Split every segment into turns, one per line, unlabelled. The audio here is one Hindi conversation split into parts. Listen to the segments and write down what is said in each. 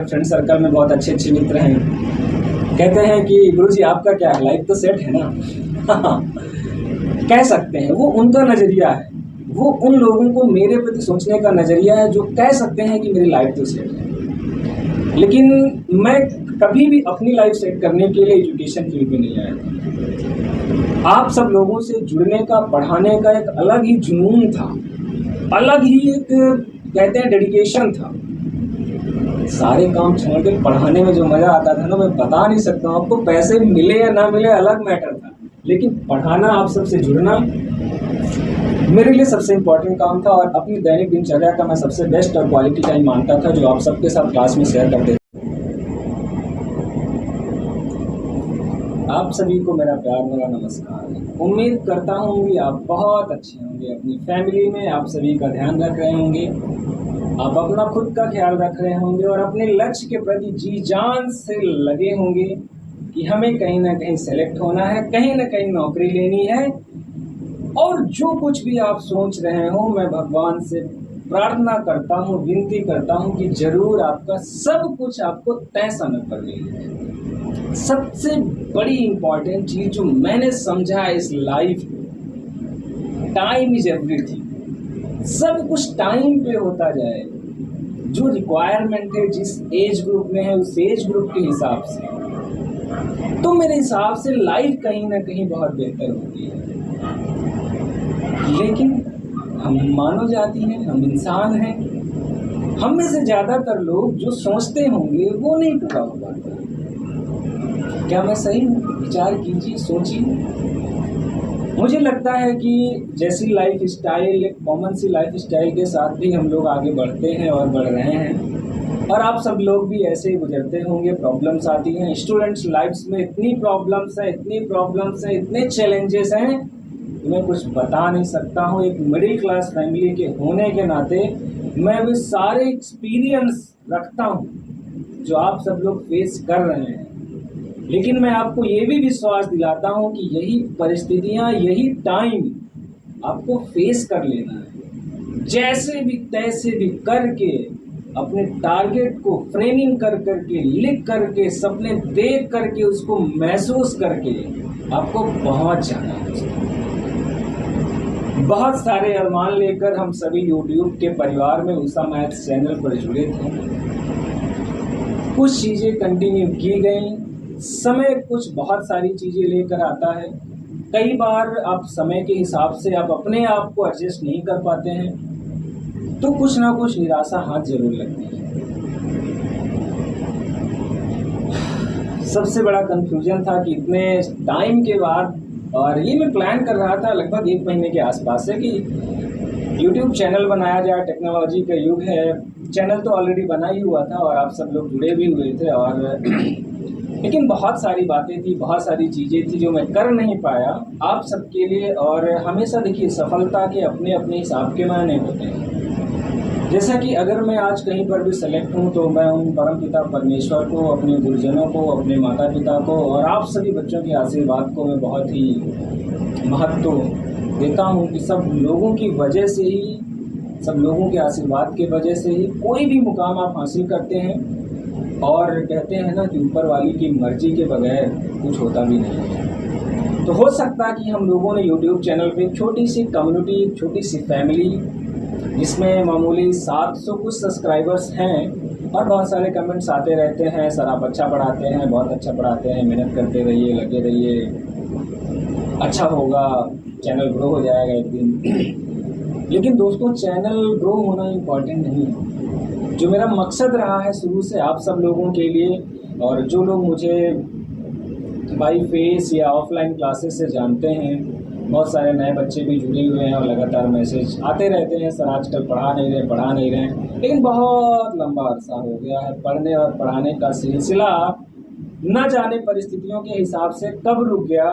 फ्रेंड सर्कल में बहुत अच्छे अच्छे मित्र हैं। कहते हैं कि गुरुजी आपका क्या है, लाइफ तो सेट है ना। कह सकते हैं, वो उनका नज़रिया है, वो उन लोगों को मेरे प्रति सोचने का नज़रिया है जो कह सकते हैं कि मेरी लाइफ तो सेट है। लेकिन मैं कभी भी अपनी लाइफ सेट करने के लिए एजुकेशन फील्ड में नहीं आया था। आप सब लोगों से जुड़ने का, पढ़ाने का एक अलग ही जुनून था, अलग ही एक कहते हैं डेडिकेशन था। सारे काम छोड़ के पढ़ाने में जो मज़ा आता था ना, मैं बता नहीं सकता हूँ आपको। पैसे मिले या ना मिले अलग मैटर था, लेकिन पढ़ाना, आप सबसे जुड़ना मेरे लिए सबसे इम्पोर्टेंट काम था। और अपनी दैनिक दिनचर्या का मैं सबसे बेस्ट और क्वालिटी टाइम मानता था जो आप सबके साथ क्लास में शेयर करते थे। आप सभी को मेरा प्यार, मेरा नमस्कार। उम्मीद करता हूँ कि आप बहुत अच्छे होंगे, अपनी फैमिली में आप सभी का ध्यान रख रहे होंगे, आप अपना खुद का ख्याल रख रहे होंगे और अपने लक्ष्य के प्रति जी जान से लगे होंगे कि हमें कहीं ना कहीं सेलेक्ट होना है, कहीं ना कहीं नौकरी लेनी है। और जो कुछ भी आप सोच रहे हो, मैं भगवान से प्रार्थना करता हूँ, विनती करता हूँ कि जरूर आपका सब कुछ आपको तय समय पर मिले। सबसे बड़ी इम्पॉर्टेंट चीज़ जो मैंने समझा है इस लाइफ में, टाइम इज एवरीथिंग। सब कुछ टाइम पे होता जाए, जो रिक्वायरमेंट है जिस एज ग्रुप में है उस एज ग्रुप के हिसाब से, तो मेरे हिसाब से लाइफ कहीं ना कहीं बहुत बेहतर होती है। लेकिन हम मानव जाति हैं, हम इंसान हैं, हम में से ज़्यादातर लोग जो सोचते होंगे वो नहीं पूरा हो पाता। क्या मैं सही हूँ? विचार कीजिए, सोचिए। मुझे लगता है कि जैसी लाइफ स्टाइल, एक कॉमन सी लाइफ स्टाइल के साथ भी हम लोग आगे बढ़ते हैं और बढ़ रहे हैं, और आप सब लोग भी ऐसे ही गुजरते होंगे। प्रॉब्लम्स आती हैं स्टूडेंट्स लाइफ्स में, इतनी प्रॉब्लम्स हैं, इतनी प्रॉब्लम्स हैं, इतने चैलेंजेस हैं, मैं कुछ बता नहीं सकता हूँ। एक मिडिल क्लास फैमिली के होने के नाते मैं वो सारे एक्सपीरियंस रखता हूँ जो आप सब लोग फेस कर रहे हैं। लेकिन मैं आपको ये भी विश्वास दिलाता हूँ कि यही परिस्थितियाँ, यही टाइम आपको फेस कर लेना है। जैसे भी तैसे भी करके अपने टारगेट को फ्रेमिंग कर करके, लिख करके, सपने देख करके, उसको महसूस करके आपको पहुँच जाना है। बहुत सारे अरमान लेकर हम सभी यूट्यूब के परिवार में उषा मैथ्स चैनल पर जुड़े थे। कुछ चीज़ें कंटिन्यू की गई, समय कुछ बहुत सारी चीज़ें लेकर आता है। कई बार आप समय के हिसाब से आप अपने आप को एडजस्ट नहीं कर पाते हैं, तो कुछ ना कुछ निराशा हाथ जरूर लगती है। सबसे बड़ा कंफ्यूजन था कि इतने टाइम के बाद, और ये मैं प्लान कर रहा था लगभग 1 महीने के आसपास से, कि YouTube चैनल बनाया जाए। टेक्नोलॉजी का युग है, चैनल तो ऑलरेडी बना ही हुआ था और आप सब लोग जुड़े भी हुए थे, और लेकिन बहुत सारी बातें थी, बहुत सारी चीज़ें थी जो मैं कर नहीं पाया आप सबके लिए। और हमेशा देखिए, सफलता के अपने अपने हिसाब के मायने होते हैं। जैसा कि अगर मैं आज कहीं पर भी सेलेक्ट हूँ तो मैं उन परमपिता परमेश्वर को, अपने गुरुजनों को, अपने माता पिता को और आप सभी बच्चों के आशीर्वाद को मैं बहुत ही महत्व देता हूँ कि सब लोगों की वजह से ही, सब लोगों के आशीर्वाद के वजह से ही कोई भी मुकाम आप हासिल करते हैं। और कहते हैं ना कि ऊपर वाली की मर्जी के बगैर कुछ होता भी नहीं है। तो हो सकता है कि हम लोगों ने YouTube चैनल पे एक छोटी सी कम्युनिटी, एक छोटी सी फैमिली, जिसमें मामूली 700 कुछ सब्सक्राइबर्स हैं, और बहुत सारे कमेंट्स आते रहते हैं, सर आप अच्छा पढ़ाते हैं, बहुत अच्छा पढ़ाते हैं, मेहनत करते रहिए, लगे रहिए, अच्छा होगा, चैनल ग्रो हो जाएगा एक दिन। लेकिन दोस्तों, चैनल ग्रो होना इम्पॉर्टेंट नहीं है। जो मेरा मकसद रहा है शुरू से आप सब लोगों के लिए, और जो लोग मुझे बाई फेस या ऑफलाइन क्लासेस से जानते हैं, बहुत सारे नए बच्चे भी जुड़े हुए हैं और लगातार मैसेज आते रहते हैं, सर आजकल पढ़ा नहीं रहे। लेकिन बहुत लंबा अरसा हो गया है, पढ़ने और पढ़ाने का सिलसिला न जाने परिस्थितियों के हिसाब से कब रुक गया।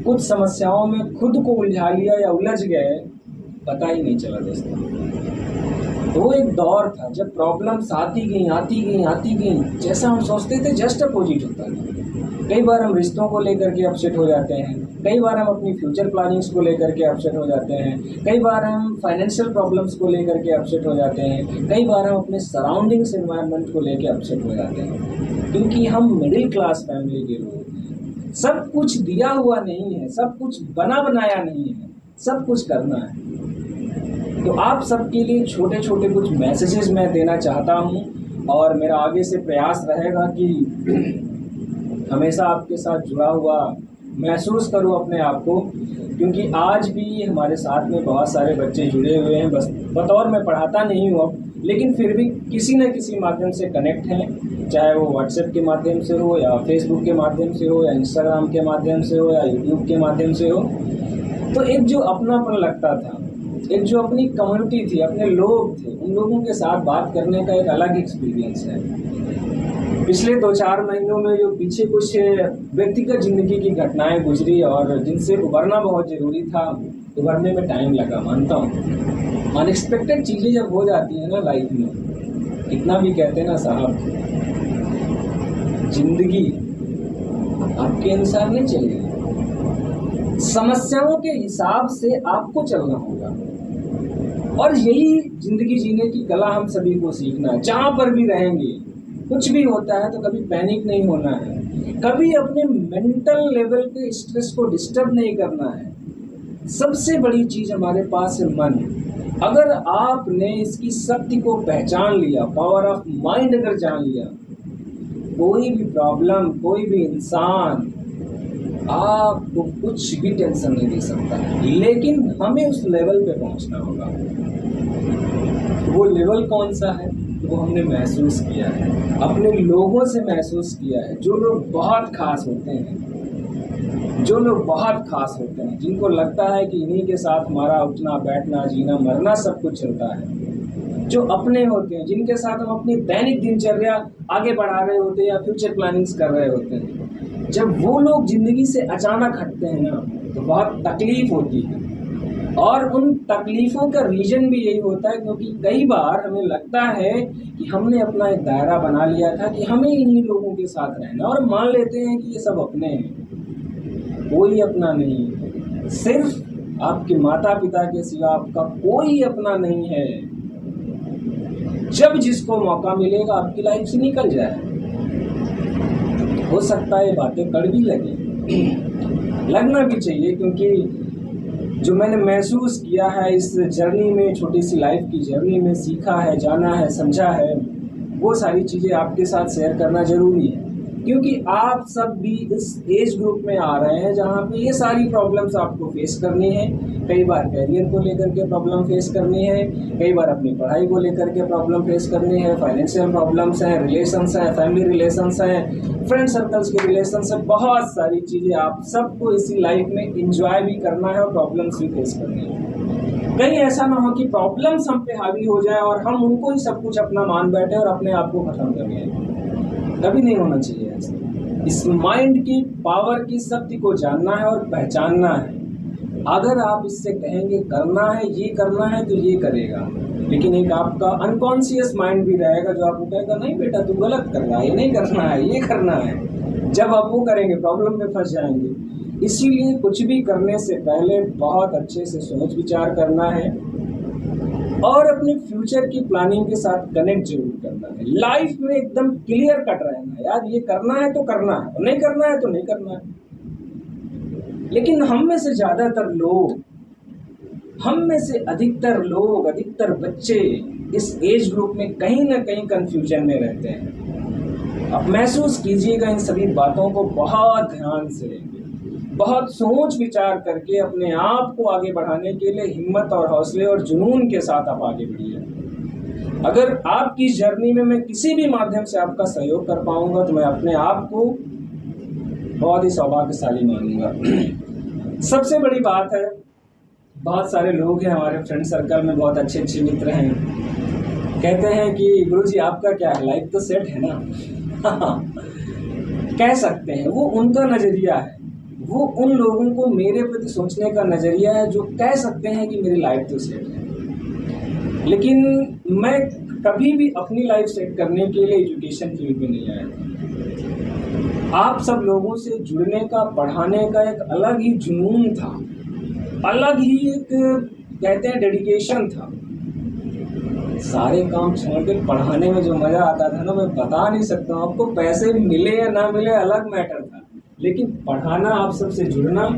कुछ समस्याओं में खुद को उलझा लिया या उलझ गए, पता ही नहीं चला दोस्तों। वो एक दौर था जब प्रॉब्लम्स आती गई, जैसा हम सोचते थे जस्ट अपोजिट होता था। कई बार हम रिश्तों को लेकर के अपसेट हो जाते हैं, कई बार हम अपनी फ्यूचर प्लानिंग्स को लेकर के अपसेट हो जाते हैं, कई बार हम फाइनेंशियल प्रॉब्लम्स को लेकर के अपसेट हो जाते हैं, कई बार हम अपने सराउंडिंग्स एनवायरनमेंट को लेकर अपसेट हो जाते हैं, क्योंकि हम मिडिल क्लास फैमिली के लोग हैं। सब कुछ दिया हुआ नहीं है, सब कुछ बना बनाया नहीं है, सब कुछ करना है। तो आप सबके लिए छोटे छोटे कुछ मैसेजेस मैं देना चाहता हूँ, और मेरा आगे से प्रयास रहेगा कि हमेशा आपके साथ जुड़ा हुआ महसूस करूं अपने आप को, क्योंकि आज भी हमारे साथ में बहुत सारे बच्चे जुड़े हुए हैं। बस बतौर मैं पढ़ाता नहीं हूँ अब, लेकिन फिर भी किसी न किसी माध्यम से कनेक्ट हैं, चाहे वो व्हाट्सएप के माध्यम से हो, या फेसबुक के माध्यम से हो, या इंस्टाग्राम के माध्यम से हो, या यूट्यूब के माध्यम से हो। तो एक जो अपनापन लगता था, एक जो अपनी कम्युनिटी थी, अपने लोग थे, उन लोगों के साथ बात करने का एक अलग एक्सपीरियंस है। पिछले 2-4 महीनों में जो पीछे कुछ व्यक्तिगत ज़िंदगी की घटनाएं गुजरी और जिनसे उभरना बहुत ज़रूरी था, उभरने में टाइम लगा, मानता हूँ। अनएक्सपेक्टेड चीज़ें जब हो जाती हैं ना लाइफ में, कितना भी कहते हैं ना साहब, ज़िंदगी आपके अनुसार नहीं चलेगी, समस्याओं के हिसाब से आपको चलना होगा। और यही ज़िंदगी जीने की कला हम सभी को सीखना है। जहाँ पर भी रहेंगे, कुछ भी होता है तो कभी पैनिक नहीं होना है, कभी अपने मेंटल लेवल के स्ट्रेस को डिस्टर्ब नहीं करना है। सबसे बड़ी चीज़ हमारे पास है मन। अगर आपने इसकी शक्ति को पहचान लिया, पावर ऑफ माइंड अगर जान लिया, कोई भी प्रॉब्लम, कोई भी इंसान आपको कुछ भी टेंशन नहीं दे सकता। लेकिन हमें उस लेवल पे पहुंचना होगा। वो लेवल कौन सा है? वो हमने महसूस किया है, अपने लोगों से महसूस किया है, जो लोग बहुत खास होते हैं, जो लोग बहुत खास होते हैं, जिनको लगता है कि इन्हीं के साथ हमारा उठना बैठना जीना मरना सब कुछ चलता है, जो अपने होते हैं, जिनके साथ हम अपनी दैनिक दिनचर्या आगे बढ़ा रहे होते हैं या फ्यूचर प्लानिंग्स कर रहे होते हैं। जब वो लोग ज़िंदगी से अचानक हटते हैं ना, तो बहुत तकलीफ़ होती है। और उन तकलीफ़ों का रीज़न भी यही होता है, क्योंकि कई बार हमें लगता है कि हमने अपना एक दायरा बना लिया था कि हमें इन्हीं लोगों के साथ रहना, और मान लेते हैं कि ये सब अपने हैं। कोई अपना नहीं है, सिर्फ आपके माता पिता के सिवा आपका कोई अपना नहीं है। जब जिसको मौका मिलेगा आपकी लाइफ से निकल जाए। हो सकता है ये बातें कड़वी लगे, लगना भी चाहिए, क्योंकि जो मैंने महसूस किया है इस जर्नी में, छोटी सी लाइफ की जर्नी में, सीखा है, जाना है, समझा है, वो सारी चीज़ें आपके साथ शेयर करना ज़रूरी है। क्योंकि आप सब भी इस एज ग्रुप में आ रहे हैं जहाँ पे ये सारी प्रॉब्लम्स आपको फेस करनी है। कई बार कैरियर को लेकर के प्रॉब्लम फेस करनी है, कई बार अपनी पढ़ाई को लेकर के प्रॉब्लम फेस करनी है, फाइनेंशियल प्रॉब्लम्स हैं, रिलेशंस हैं, फैमिली रिलेशंस हैं, फ्रेंड सर्कल्स के रिलेशंस हैं, बहुत सारी चीज़ें आप सबको इसी लाइफ में इंजॉय भी करना है और प्रॉब्लम्स भी फेस करनी है। कहीं ऐसा ना हो कि प्रॉब्लम्स हम पे हावी हो जाए और हम उनको ही सब कुछ अपना मान बैठे और अपने आप को ख़त्म कर लें। कभी नहीं होना चाहिए ऐसा। इस माइंड की पावर की शक्ति को जानना है और पहचानना है। अगर आप इससे कहेंगे करना है, ये करना है, तो ये करेगा। लेकिन एक आपका अनकॉन्शियस माइंड भी रहेगा जो आपको कहेगा नहीं बेटा तू गलत कर रहा है, ये नहीं करना है, ये करना है। जब आप वो करेंगे प्रॉब्लम में फंस जाएंगे। इसीलिए कुछ भी करने से पहले बहुत अच्छे से सोच विचार करना है और अपने फ्यूचर की प्लानिंग के साथ कनेक्ट जरूर करना है। लाइफ में एकदम क्लियर कट रहना है, यार ये करना है तो करना है, और नहीं करना है तो नहीं करना है। लेकिन हम में से ज़्यादातर लोग, हम में से अधिकतर लोग, अधिकतर बच्चे इस एज ग्रुप में कहीं ना कहीं कन्फ्यूजन में रहते हैं। आप महसूस कीजिएगा इन सभी बातों को बहुत ध्यान से, बहुत सोच विचार करके अपने आप को आगे बढ़ाने के लिए हिम्मत और हौसले और जुनून के साथ आप आगे बढ़िए। अगर आपकी जर्नी में मैं किसी भी माध्यम से आपका सहयोग कर पाऊंगा तो मैं अपने आप को बहुत ही सौभाग्यशाली मानूंगा। सबसे बड़ी बात है, बहुत सारे लोग हैं हमारे फ्रेंड सर्कल में, बहुत अच्छे अच्छे मित्र हैं, कहते हैं कि गुरुजी आपका क्या है, लाइफ तो सेट है ना। कह सकते हैं, वो उनका नज़रिया है, वो उन लोगों को मेरे प्रति सोचने का नज़रिया है जो कह सकते हैं कि मेरी लाइफ तो सेट है। लेकिन मैं कभी भी अपनी लाइफ सेट करने के लिए एजुकेशन फील्ड में नहीं आया। आप सब लोगों से जुड़ने का, पढ़ाने का एक अलग ही जुनून था, अलग ही एक कहते हैं डेडिकेशन था। सारे काम छोड़ के पढ़ाने में जो मज़ा आता था ना, मैं बता नहीं सकता हूँ आपको। पैसे मिले या ना मिले अलग मैटर था, लेकिन पढ़ाना, आप सबसे जुड़ना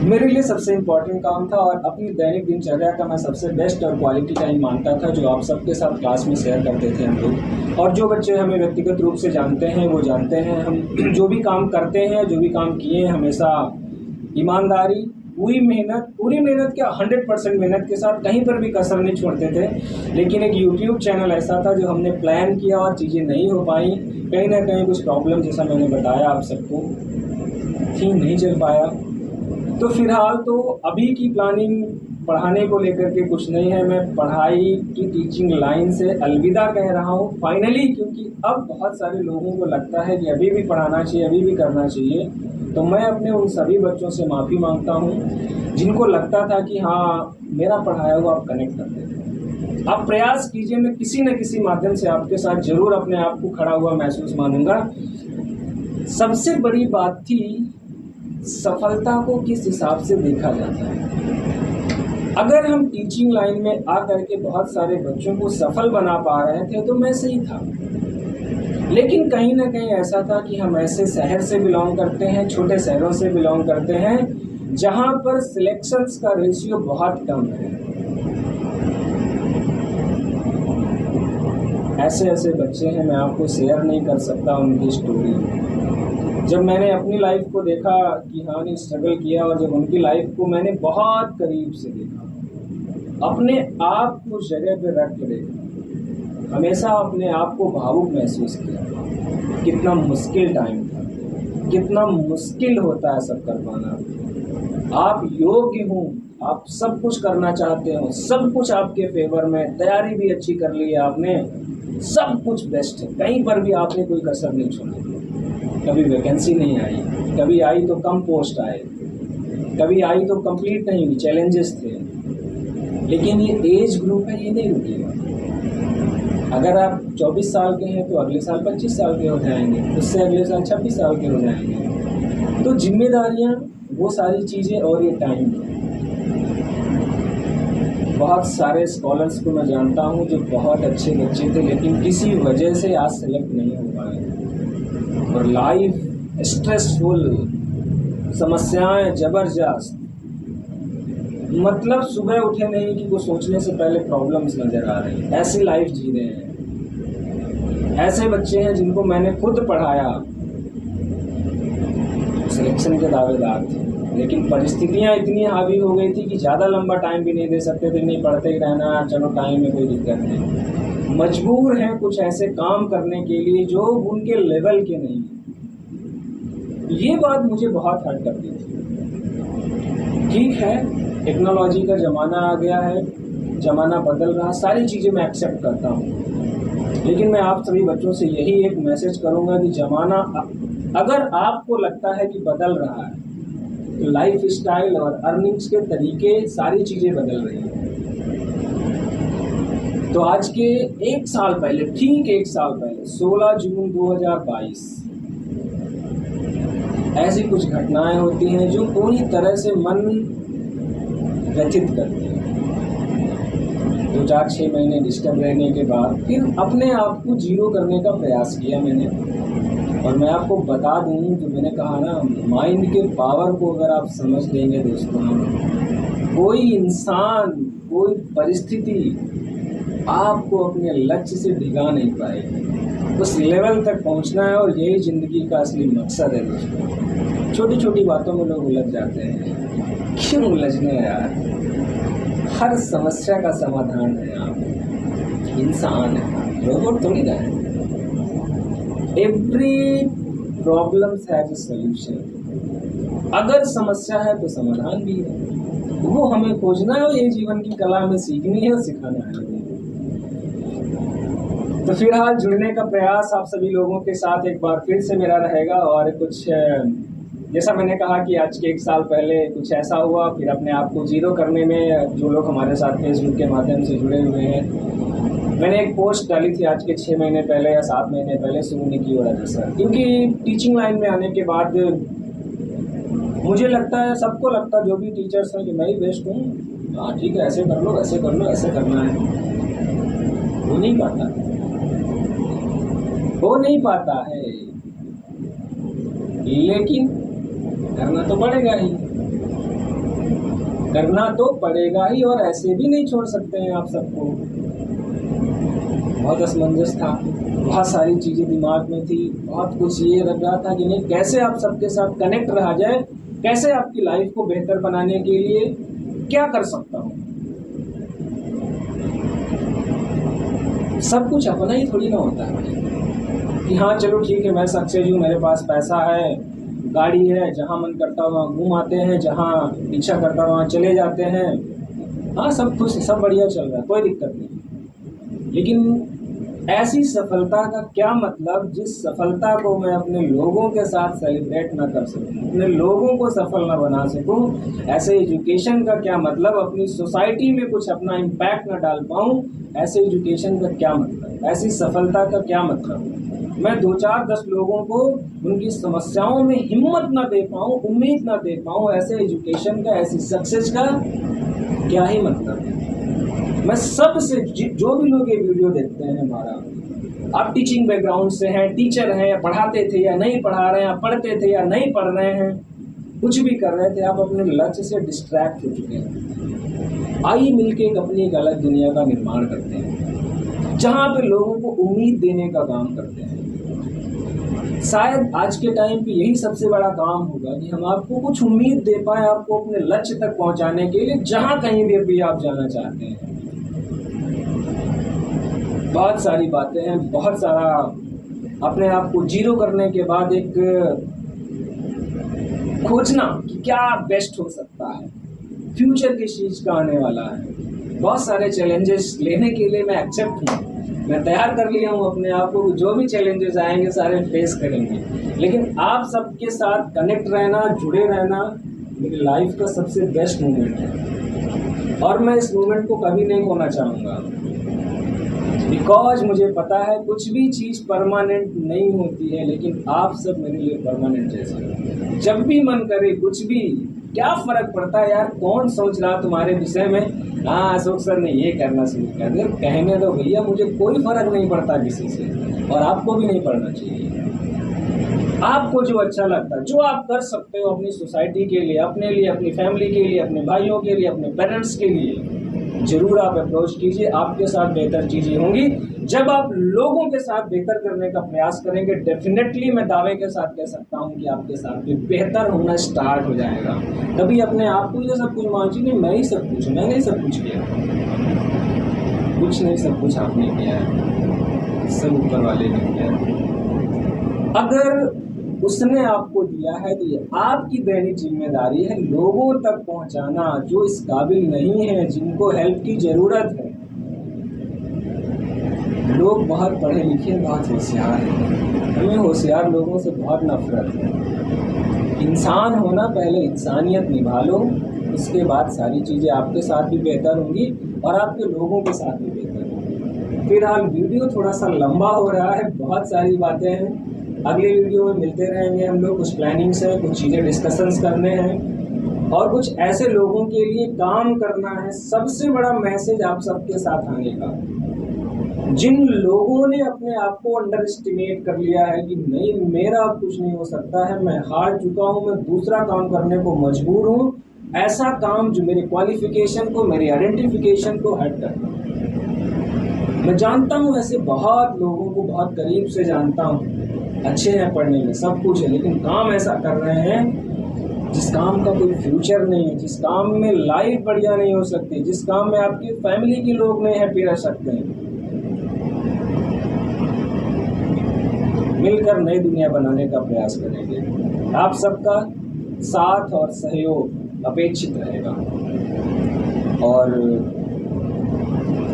मेरे लिए सबसे इम्पोर्टेंट काम था। और अपनी दैनिक दिनचर्या का मैं सबसे बेस्ट और क्वालिटी टाइम मानता था, जो आप सबके साथ क्लास में शेयर करते थे हम लोग। और जो बच्चे हमें व्यक्तिगत रूप से जानते हैं वो जानते हैं, हम जो भी काम करते हैं, जो भी काम किए हैं, हमेशा ईमानदारी, पूरी मेहनत क्या 100% मेहनत के साथ, कहीं पर भी कसर नहीं छोड़ते थे। लेकिन एक यूट्यूब चैनल ऐसा था जो हमने प्लान किया और चीज़ें नहीं हो पाई, कहीं ना कहीं कुछ प्रॉब्लम, जैसा मैंने बताया आप सबको, थी, नहीं चल पाया। तो फिलहाल तो अभी की प्लानिंग पढ़ाने को लेकर के कुछ नहीं है। मैं पढ़ाई की टीचिंग लाइन से अलविदा कह रहा हूँ फाइनली, क्योंकि अब बहुत सारे लोगों को लगता है कि अभी भी पढ़ाना चाहिए, अभी भी करना चाहिए। तो मैं अपने उन सभी बच्चों से माफ़ी मांगता हूँ जिनको लगता था कि हाँ मेरा पढ़ाया हुआ आप कनेक्ट करते थे। आप प्रयास कीजिए, मैं किसी न किसी माध्यम से आपके साथ ज़रूर अपने आप को खड़ा हुआ महसूस मानूंगा। सबसे बड़ी बात थी, सफलता को किस हिसाब से देखा जाता है। अगर हम टीचिंग लाइन में आकर के बहुत सारे बच्चों को सफल बना पा रहे थे तो मैं सही था, लेकिन कहीं ना कहीं ऐसा था कि हम ऐसे शहर से बिलोंग करते हैं, छोटे शहरों से बिलोंग करते हैं, जहां पर सिलेक्शंस का रेशियो बहुत कम है। ऐसे ऐसे बच्चे हैं, मैं आपको शेयर नहीं कर सकता उनकी स्टोरी। जब मैंने अपनी लाइफ को देखा कि हाँ ने स्ट्रगल किया, और जब उनकी लाइफ को मैंने बहुत करीब से देखा, अपने आप को जगह पे रख के देखा, हमेशा अपने आप को भावुक महसूस किया। कितना मुश्किल टाइम था, कितना मुश्किल होता है सब कर पाना। आप योग्य हो, आप सब कुछ करना चाहते हो, सब कुछ आपके फेवर में, तैयारी भी अच्छी कर ली है आपने, सब कुछ बेस्ट है, कहीं पर भी आपने कोई कसर नहीं छोड़ी। कभी वैकेंसी नहीं आई, कभी आई तो कम पोस्ट आए, कभी आई तो कंप्लीट नहीं हुई, चैलेंजेस थे। लेकिन ये एज ग्रुप है, ये नहीं रुकेगा। अगर आप 24 साल के हैं तो अगले साल 25 साल के हो जाएंगे, उससे अगले साल 26 साल के हो जाएंगे। तो जिम्मेदारियां, वो सारी चीज़ें, और ये टाइम। बहुत सारे स्कॉलर्स को मैं जानता हूँ जो बहुत अच्छे बच्चे थे, लेकिन किसी वजह से आज सेलेक्ट नहीं हो पाए। और लाइफ स्ट्रेसफुल, समस्याएं ज़बरदस्त, मतलब सुबह उठे नहीं कि वो सोचने से पहले प्रॉब्लम्स नज़र आ रही हैं, ऐसी लाइफ जी रहे हैं। ऐसे बच्चे हैं जिनको मैंने खुद पढ़ाया, सिलेक्शन के दावेदार थे, लेकिन परिस्थितियां इतनी हावी हो गई थी कि ज़्यादा लंबा टाइम भी नहीं दे सकते थे। नहीं, पढ़ते ही रहना, चलो टाइम में कोई दिक्कत नहीं। मजबूर हैं कुछ ऐसे काम करने के लिए जो उनके लेवल के नहीं। ये बात मुझे बहुत हर्ट करती थी। ठीक है, टेक्नोलॉजी का ज़माना आ गया है, ज़माना बदल रहा, सारी चीज़ें मैं एक्सेप्ट करता हूँ, लेकिन मैं आप सभी बच्चों से यही एक मैसेज करूँगा कि ज़माना, अगर आपको लगता है कि बदल रहा है, तो लाइफ स्टाइल और अर्निंग्स के तरीके, सारी चीज़ें बदल रही हैं। तो आज के एक साल पहले, ठीक एक साल पहले, 16 जून 2022, ऐसी कुछ घटनाएं होती हैं जो पूरी तरह से मन व्यथित करती हैं। 2-4-6 महीने डिस्टर्ब रहने के बाद फिर अपने आप को जीरो करने का प्रयास किया मैंने। और मैं आपको बता दूं, जो मैंने कहा ना, माइंड के पावर को अगर आप समझ लेंगे दोस्तों, कोई इंसान, कोई परिस्थिति आपको अपने लक्ष्य से भिगा नहीं पाएगी। उस लेवल तक पहुंचना है, और यही ज़िंदगी का असली मकसद है दोस्तों। छोटी छोटी बातों में लोग उलझ जाते हैं, क्यों उलझने यार? हर समस्या का समाधान है। आप इंसान है, रोबोट थोड़ी ना है। Every problems has a solution. अगर समस्या है तो समाधान भी है, वो हमें खोजना है, और ये जीवन की कला हमें सीखनी है और सिखाना है। तो फिलहाल जुड़ने का प्रयास आप सभी लोगों के साथ एक बार फिर से मेरा रहेगा। और कुछ जैसा मैंने कहा कि आज के एक साल पहले कुछ ऐसा हुआ, फिर अपने आप को जीरो करने में जो लोग हमारे साथ फेसबुक के माध्यम से जुड़े हुए हैं, मैंने एक पोस्ट डाली थी आज के 6 महीने पहले या 7 महीने पहले सुनने की वजह से, क्योंकि टीचिंग लाइन में आने के बाद मुझे लगता है, सबको लगता है, जो भी टीचर्स हैं, कि मैं ही बेस्ट हूँ। हाँ ठीक है, ऐसे कर लो, ऐसे कर लो, ऐसे करना है। हो नहीं पाता, हो नहीं पाता है, लेकिन करना तो पड़ेगा ही, करना तो पड़ेगा ही। और ऐसे भी नहीं छोड़ सकते हैं आप सबको। बहुत असमंजस था, बहुत सारी चीज़ें दिमाग में थी, बहुत कुछ ये लग रहा था कि नहीं, कैसे आप सबके साथ कनेक्ट रहा जाए, कैसे आपकी लाइफ को बेहतर बनाने के लिए क्या कर सकता हूँ। सब कुछ अपना ही थोड़ी ना होता है कि हाँ चलो ठीक है, मैं सक्सेस हूँ, मेरे पास पैसा है, गाड़ी है, जहाँ मन करता वहाँ घूम आते हैं, जहाँ इच्छा करता वहाँ चले जाते हैं। हाँ सब खुश, सब बढ़िया चल रहा है, कोई दिक्कत नहीं। लेकिन ऐसी सफलता का क्या मतलब जिस सफलता को मैं अपने लोगों के साथ सेलिब्रेट ना कर सकूं, अपने लोगों को सफल ना बना सकूं। ऐसे एजुकेशन का क्या मतलब, अपनी सोसाइटी में कुछ अपना इम्पैक्ट ना डाल पाऊं, ऐसे एजुकेशन का क्या मतलब, ऐसी सफलता का क्या मतलब। मैं 2-4-10 लोगों को उनकी समस्याओं में हिम्मत ना दे पाऊँ, उम्मीद ना दे पाऊँ, ऐसे एजुकेशन का, ऐसी सक्सेस का क्या ही मतलब है। मैं सबसे, जो भी लोग ये वीडियो देखते हैं हमारा, आप टीचिंग बैकग्राउंड से हैं, टीचर हैं, या पढ़ाते थे या नहीं पढ़ा रहे हैं, आप पढ़ते थे या नहीं पढ़ रहे हैं, कुछ भी कर रहे थे, आप अपने लक्ष्य से डिस्ट्रैक्ट हो चुके हैं। आइए मिलके एक अपनी एक अलग दुनिया का निर्माण करते हैं, जहाँ पे लोगों को उम्मीद देने का काम करते हैं। शायद आज के टाइम पे यही सबसे बड़ा काम होगा कि हम आपको कुछ उम्मीद दे पाएँ, आपको अपने लक्ष्य तक पहुँचाने के लिए, जहाँ कहीं भी आप जाना चाहते हैं। बहुत सारी बातें हैं, बहुत सारा अपने आप को जीरो करने के बाद एक खोजना कि क्या बेस्ट हो सकता है, फ्यूचर किस चीज़ का आने वाला है। बहुत सारे चैलेंजेस लेने के लिए मैं एक्सेप्ट हूँ, मैं तैयार कर लिया हूँ अपने आप को, जो भी चैलेंजेस आएंगे सारे फेस करेंगे। लेकिन आप सबके साथ कनेक्ट रहना, जुड़े रहना मेरी लाइफ का सबसे बेस्ट मोमेंट है, और मैं इस मोमेंट को कभी नहीं खोना चाहूँगा। बिकॉज मुझे पता है कुछ भी चीज़ परमानेंट नहीं होती है, लेकिन आप सब मेरे लिए परमानेंट जैसे हो। जब भी मन करे कुछ भी, क्या फ़र्क पड़ता है यार, कौन सोच रहा तुम्हारे विषय में, हाँ अशोक सर ने ये करना शुरू कर दिया, कहने दो भैया, मुझे कोई फ़र्क नहीं पड़ता किसी से, और आपको भी नहीं पड़ना चाहिए। आपको जो अच्छा लगता है, जो आप कर सकते हो अपनी सोसाइटी के लिए, अपने लिए, अपनी फैमिली के लिए, अपने भाइयों के लिए, अपने पेरेंट्स के लिए, जरूर आप अप्रोच कीजिए। आपके साथ बेहतर चीज़ें होंगी जब आप लोगों के साथ बेहतर करने का प्रयास करेंगे। डेफिनेटली मैं दावे के साथ कह सकता हूं कि आपके साथ भी बेहतर होना स्टार्ट हो जाएगा। कभी अपने आप को ये सब कुछ मानती नहीं, मैं ही सब कुछ, मैंने सब कुछ किया, कुछ नहीं, सब कुछ आपने किया है, सब ऊपर वाले ने किया है। अगर उसने आपको दिया है तो ये आपकी दैनिक जिम्मेदारी है लोगों तक पहुंचाना, जो इस काबिल नहीं है, जिनको हेल्प की ज़रूरत है। लोग बहुत पढ़े लिखे, बहुत होशियार हैं, हमें होशियार लोगों से बहुत नफरत है। इंसान होना, पहले इंसानियत निभा लो, उसके बाद सारी चीज़ें आपके साथ भी बेहतर होंगी और आपके लोगों के साथ भी बेहतर होंगी। फिलहाल वीडियो थोड़ा सा लंबा हो रहा है, बहुत सारी बातें हैं, अगले वीडियो में मिलते रहेंगे हम लोग। कुछ प्लानिंग्स है, कुछ चीज़ें डिस्कशंस करने हैं, और कुछ ऐसे लोगों के लिए काम करना है। सबसे बड़ा मैसेज आप सबके साथ आने का, जिन लोगों ने अपने आप को अंडर एस्टिमेट कर लिया है कि नहीं मेरा अब कुछ नहीं हो सकता है, मैं हार चुका हूँ, मैं दूसरा काम करने को मजबूर हूँ, ऐसा काम जो मेरे क्वालिफिकेशन को, मेरी आइडेंटिफिकेशन को हट करता है। मैं जानता हूँ ऐसे बहुत लोगों को, बहुत करीब से जानता हूँ, अच्छे हैं, पढ़ने में सब कुछ है, लेकिन काम ऐसा कर रहे हैं जिस काम का कोई फ्यूचर नहीं है, जिस काम में लाइफ बढ़िया नहीं हो सकती, जिस काम में आपकी फैमिली के लोग नहीं हैप्पी रह सकते हैं। मिलकर नई दुनिया बनाने का प्रयास करेंगे। आप सबका साथ और सहयोग अपेक्षित रहेगा। और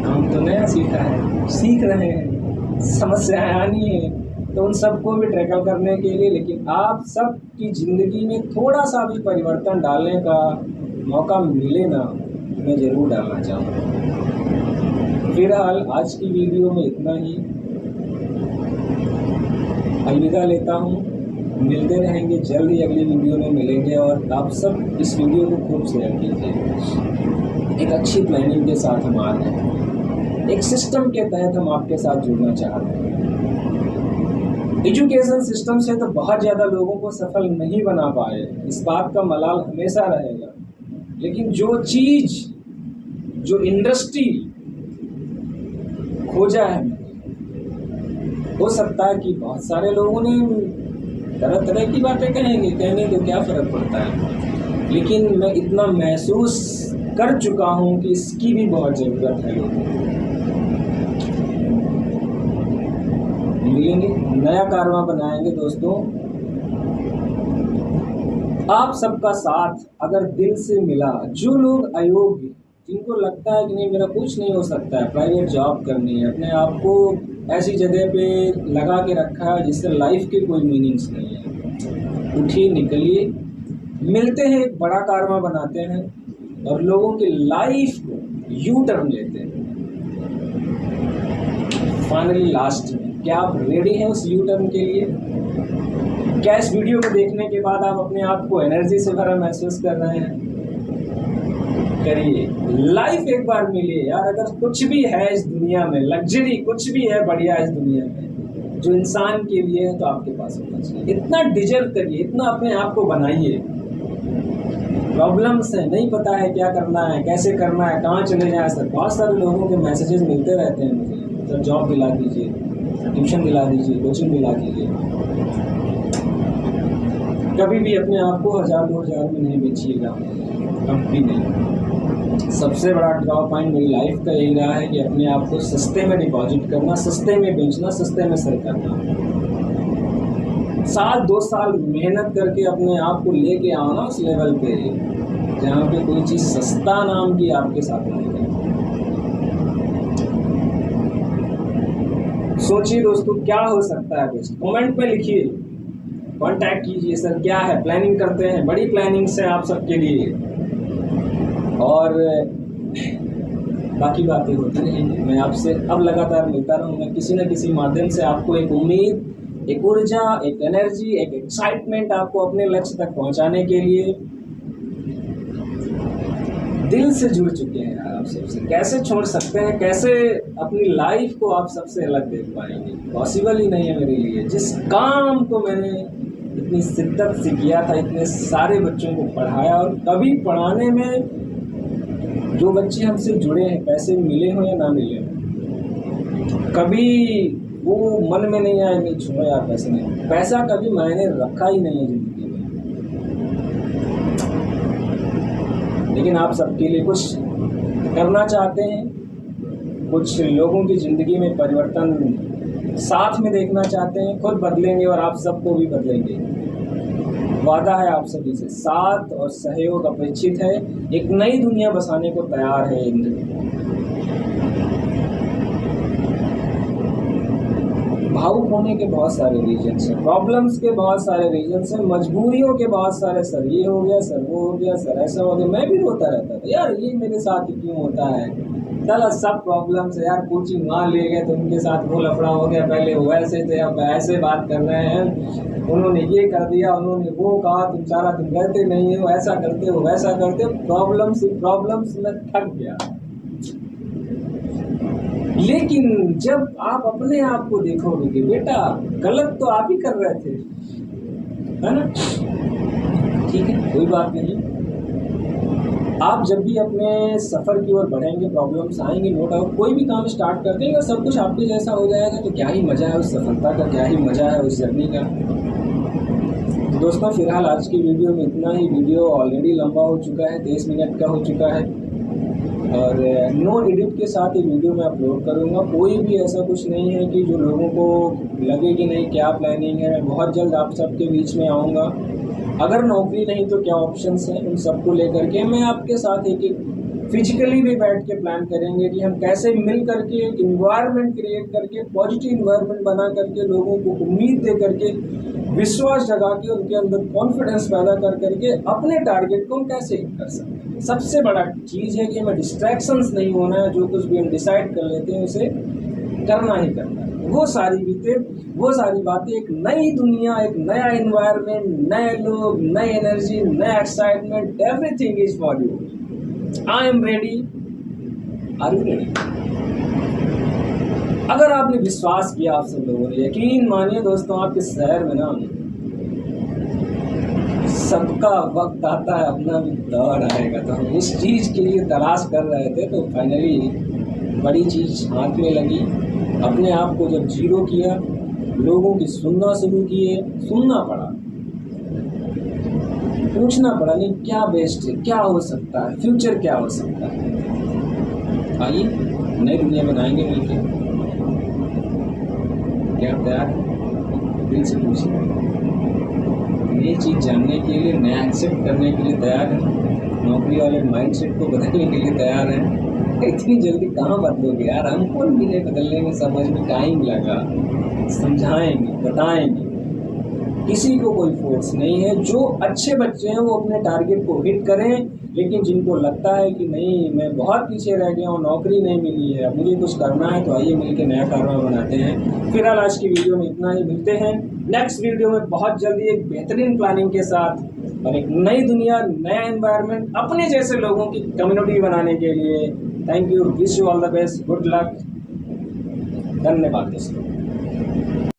हम तो नया सीखा है, सीख रहे हैं, समस्याएं आनी है, तो उन सबको भी टैकल करने के लिए, लेकिन आप सब की ज़िंदगी में थोड़ा सा भी परिवर्तन डालने का मौका मिले ना, मैं ज़रूर डालना चाहूँगा। फिलहाल आज की वीडियो में इतना ही। अलविदा लेता हूँ, मिलते रहेंगे जल्द ही, अगली वीडियो में मिलेंगे। और आप सब इस वीडियो को खूब शेयर कीजिए। एक अच्छी प्लानिंग के साथ हम आ रहे हैं, एक सिस्टम के तहत हम आपके साथ जुड़ना चाह रहे हैं। एजुकेशन सिस्टम से तो बहुत ज़्यादा लोगों को सफल नहीं बना पाए, इस बात का मलाल हमेशा रहेगा। लेकिन जो चीज़, जो इंडस्ट्री खोजा है, हो सकता है कि बहुत सारे लोगों ने तरह तरह की बातें कहेंगे, कहने को क्या फ़र्क पड़ता है। लेकिन मैं इतना महसूस कर चुका हूँ कि इसकी भी बहुत ज़रूरत है लोगों को। मिलेंगे, नया कारवां बनाएंगे दोस्तों। आप सबका साथ अगर दिल से मिला, जो लोग अयोग्य, जिनको लगता है कि नहीं मेरा कुछ नहीं हो सकता है, प्राइवेट जॉब करनी है, अपने आप को ऐसी जगह पे लगा के रखा है जिससे लाइफ के कोई मीनिंग्स नहीं है, उठिए, निकलिए, मिलते हैं, एक बड़ा कारवां बनाते हैं और लोगों की लाइफ को यू टर्न लेते हैं। फाइनली लास्ट में, क्या आप रेडी हैं उस यू टर्न के लिए? क्या इस वीडियो को देखने के बाद आप अपने आप को एनर्जी से भरा महसूस कर रहे हैं? करिए, लाइफ एक बार मिलिए यार। अगर कुछ भी है इस दुनिया में, लग्जरी कुछ भी है बढ़िया इस दुनिया में जो इंसान के लिए है, तो आपके पास होना चाहिए। इतना डिजर्व करिए, इतना अपने आप को बनाइए। प्रॉब्लम्स है, नहीं पता है क्या करना है, कैसे करना है, कहाँ चले जाए। सर बहुत सारे लोगों के मैसेजेस मिलते रहते हैं मुझे, सर जॉब दिला दीजिए, ट्यूशन दिला दीजिए, कोचिंग दिला दीजिए। कभी भी अपने आप को 1000-2000 में नहीं बेचिएगा, कभी नहीं। सबसे बड़ा ड्रॉ पॉइंट मेरी लाइफ का यही रहा है कि अपने आप को सस्ते में डिपॉजिट करना, सस्ते में बेचना, सस्ते में सेल करना। 1-2 साल मेहनत करके अपने आप को लेके आना उस लेवल पे जहाँ पे कोई चीज़ सस्ता नाम की आपके साथ नहीं है। सोचिए दोस्तों, क्या हो सकता है बेस्ट? कमेंट में लिखिए, कांटेक्ट कीजिए। सर क्या है, प्लानिंग करते हैं, बड़ी प्लानिंग्स है आप सबके लिए, और बाकी बातें होती रहेंगी। मैं आपसे अब लगातार मिलता रहूँगा, किसी न किसी माध्यम से आपको एक उम्मीद, एक ऊर्जा, एक एनर्जी, एक एक्साइटमेंट आपको अपने लक्ष्य तक पहुँचाने के लिए। दिल से जुड़ चुके हैं यार आप सबसे, कैसे छोड़ सकते हैं? कैसे अपनी लाइफ को आप सबसे अलग देख पाएंगे? पॉसिबल ही नहीं है मेरे लिए। जिस काम को मैंने इतनी शिद्दत से किया था, इतने सारे बच्चों को पढ़ाया, और कभी पढ़ाने में जो बच्चे हमसे जुड़े हैं, पैसे मिले हो या ना मिले हो, कभी वो मन में नहीं आया नहीं छोड़ो यार पैसे नहीं, पैसा कभी मायने रखा ही नहीं है ज़िंदगी में। लेकिन आप सबके लिए कुछ करना चाहते हैं, कुछ लोगों की ज़िंदगी में परिवर्तन साथ में देखना चाहते हैं, खुद बदलेंगे और आप सबको भी बदलेंगे। वादा है आप सभी से, साथ और सहयोग अपेक्षित है। एक नई दुनिया बसाने को तैयार है इंद्र। भावुक होने के बहुत सारे रीजन्स हैं, प्रॉब्लम्स के बहुत सारे रीजन्स हैं, मजबूरियों के बहुत सारे, सर ये हो गया, सर वो हो गया, सर ऐसा हो गया। मैं भी रोता रहता था यार, ये मेरे साथ क्यों होता है। चलो सब प्रॉब्लम्स है यार, कोचिंग वहाँ ले गए तो उनके साथ वो लफड़ा हो गया, पहले वो ऐसे थे अब ऐसे बात कर रहे हैं, उन्होंने ये कर दिया, उन्होंने वो कहा, तुम सारा दिन रहते नहीं हो, ऐसा करते हो वैसा करते हो। प्रॉब्लम्स में थक गया। लेकिन जब आप अपने आप को देखोगे कि बेटा गलत तो आप ही कर रहे थे, है ना, ठीक है कोई बात नहीं। आप जब भी अपने सफ़र की ओर बढ़ेंगे, प्रॉब्लम्स आएंगे, नो डाउट। कोई भी काम स्टार्ट कर देंगे, सब कुछ आपके जैसा हो जाएगा तो क्या ही मज़ा है उस सफलता का, क्या ही मज़ा है उस जर्नी का। तो दोस्तों फिलहाल आज की वीडियो में इतना ही। वीडियो ऑलरेडी लंबा हो चुका है, 23 मिनट का हो चुका है, और नो एडिट के साथ ये वीडियो मैं अपलोड करूँगा। कोई भी ऐसा कुछ नहीं है कि जो लोगों को लगे कि नहीं क्या प्लानिंग है। मैं बहुत जल्द आप सबके बीच में आऊँगा। अगर नौकरी नहीं तो क्या ऑप्शंस हैं, उन सबको लेकर के मैं आपके साथ एक फिजिकली भी बैठ के प्लान करेंगे कि हम कैसे मिल करके एक इन्वायरमेंट क्रिएट करके, पॉजिटिव इन्वायरमेंट बना करके, लोगों को उम्मीद दे करके, विश्वास जगा के, उनके अंदर कॉन्फिडेंस पैदा कर करके अपने टारगेट को हम कैसे हिट कर सकते हैं। सबसे बड़ा चीज़ है कि हमें डिस्ट्रैक्शंस नहीं होना है। जो कुछ भी हम डिसाइड कर लेते हैं उसे करना ही करना है। वो सारी बातें, एक नई दुनिया, एक नया इन्वायरमेंट, नए लोग, नई एनर्जी, नया excitement, everything is for you. I am ready, are you ready? अगर आपने विश्वास किया, आप सब लोगों ने, यकीन मानिए दोस्तों, आपके शहर में ना सबका वक्त आता है, अपना भी दौर आएगा। तो हम उस चीज़ के लिए तलाश कर रहे थे, तो फाइनली बड़ी चीज़ हाथ में लगी। अपने आप को जब जीरो किया, लोगों की सुनना शुरू किए, सुनना पड़ा, पूछना पड़ा, नहीं क्या बेस्ट है, क्या हो सकता है, फ्यूचर क्या हो सकता है। आइए नई दुनिया बनाएंगे मिलकर। क्या तैयार? दिल से पूछिए। ये चीज़ जानने के लिए, नया एक्सेप्ट करने के लिए तैयार है? नौकरी वाले माइंडसेट को बदलने के लिए तैयार है? इतनी जल्दी कहाँ बदलोगे यार? हमको भी नहीं बदलने में, समझ में टाइम लगा। समझाएंगे, बताएंगे, किसी को कोई फोर्स नहीं है। जो अच्छे बच्चे हैं वो अपने टारगेट को हिट करें, लेकिन जिनको लगता है कि नहीं मैं बहुत पीछे रह गया हूँ, नौकरी नहीं मिली है, अब मुझे कुछ करना है, तो आइए मिलकर नया कारनामा बनाते हैं। फिलहाल आज की वीडियो में इतना ही। मिलते हैं नेक्स्ट वीडियो में बहुत जल्दी एक बेहतरीन प्लानिंग के साथ और एक नई दुनिया, नया एनवायरनमेंट, अपने जैसे लोगों की कम्युनिटी बनाने के लिए। Thank you, wish you all the best, good luck, धन्यवाद दोस्तों।